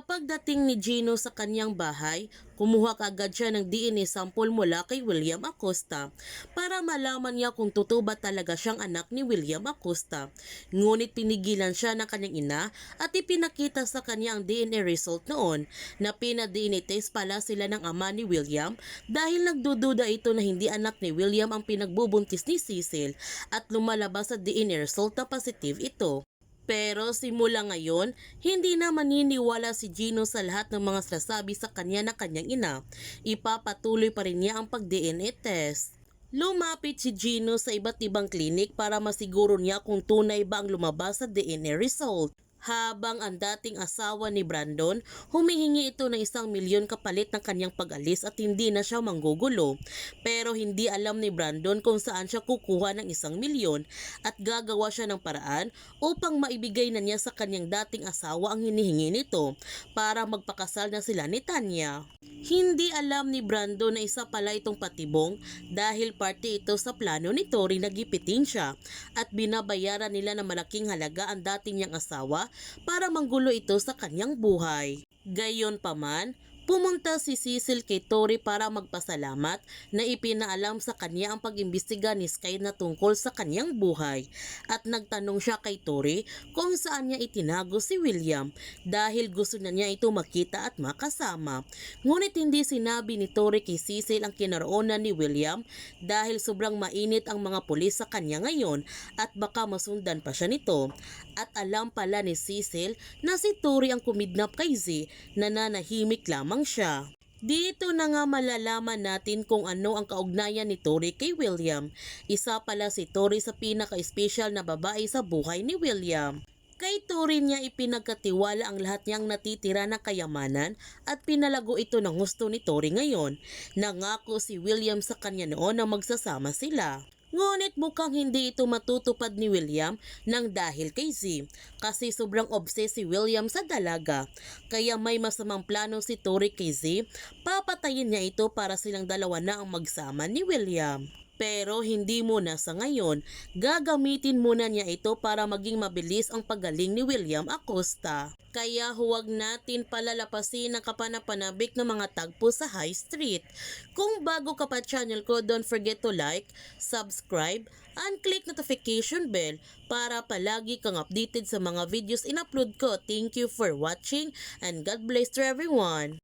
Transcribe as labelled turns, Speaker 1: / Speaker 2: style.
Speaker 1: Sa pagdating ni Gino sa kanyang bahay, kumuha kaagad siya ng DNA sample mula kay William Acosta para malaman niya kung totoo ba talaga siyang anak ni William Acosta. Ngunit pinigilan siya ng kanyang ina at ipinakita sa kanya ang DNA result noon na pina-DNA test pala sila ng ama ni William dahil nagdududa ito na hindi anak ni William ang pinagbubuntis ni Cecil at lumalabas sa DNA result na positive ito. Pero simula ngayon, hindi na maniniwala si Gino sa lahat ng mga sinasabi sa kanya ng kanyang ina. Ipapatuloy pa rin niya ang pag-DNA test. Lumapit si Gino sa iba't ibang klinik para masiguro niya kung tunay ba ang lumabas sa DNA result. Habang ang dating asawa ni Brandon, humihingi ito ng 1 milyon kapalit ng kanyang pag-alis at hindi na siya manggugulo. Pero hindi alam ni Brandon kung saan siya kukuha ng 1 milyon at gagawa siya ng paraan upang maibigay na niya sa kanyang dating asawa ang hinihingi nito para magpakasal na sila ni Tanya. Hindi alam ni Brandon na isa pala itong patibong dahil parte ito sa plano ni Tori na gipitin siya at binabayaran nila ng malaking halaga ang dating niyang asawa para manggulo ito sa kanyang buhay. Gayonpaman, pumunta si Cecil kay Tori para magpasalamat na ipinaalam sa kanya ang pag-imbestiga ni Sky na tungkol sa kanyang buhay at nagtanong siya kay Tori kung saan niya itinago si William dahil gusto na niya ito makita at makasama. Ngunit hindi sinabi ni Tori kay Cecil ang kinaroonan ni William dahil sobrang mainit ang mga pulis sa kanya ngayon at baka masundan pa siya nito. At alam pala ni Cecil na si Tori ang kumidnap kay Z, nananahimik lamang siya. Dito na nga malalaman natin kung ano ang kaugnayan ni Tori kay William. Isa pala si Tori sa pinaka-espesyal na babae sa buhay ni William. Kay Tori niya ipinagkatiwala ang lahat niyang natitira na kayamanan at pinalago ito ng gusto ni Tori ngayon. Nangako si William sa kanya noon na magsasama sila. Ngunit mukhang hindi ito matutupad ni William nang dahil kay Z kasi sobrang obsessed si William sa dalaga. Kaya may masamang plano si Tori kay Z, papatayin niya ito para silang dalawa na ang magsama ni William. Pero hindi muna sa ngayon, gagamitin muna niya ito para maging mabilis ang paggaling ni William Acosta. Kaya huwag natin palalapasin ang kapanapanabik ng mga tagpo sa High Street. Kung bago ka pa channel ko, don't forget to like, subscribe, and click notification bell para palagi kang updated sa mga videos in-upload ko. Thank you for watching and God bless to everyone.